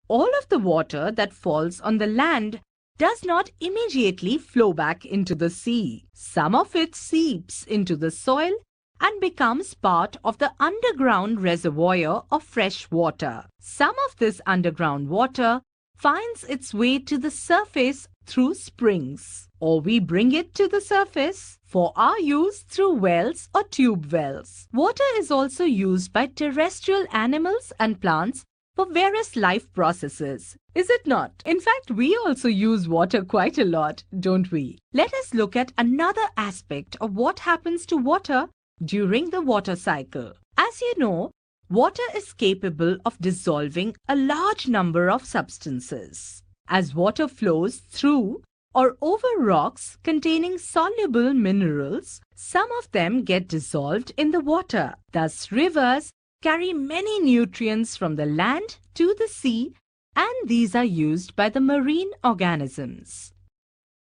All of the water that falls on the land does not immediately flow back into the sea. Some of it seeps into the soil and becomes part of the underground reservoir of fresh water. Some of this underground water finds its way to the surface through springs, or we bring it to the surface for our use through wells or tube wells. Water is also used by terrestrial animals and plants for various life processes, is it not? In fact, we also use water quite a lot, don't we? Let us look at another aspect of what happens to water during the water cycle. As you know, water is capable of dissolving a large number of substances. As water flows through or over rocks containing soluble minerals, some of them get dissolved in the water. Thus, rivers carry many nutrients from the land to the sea, and these are used by the marine organisms.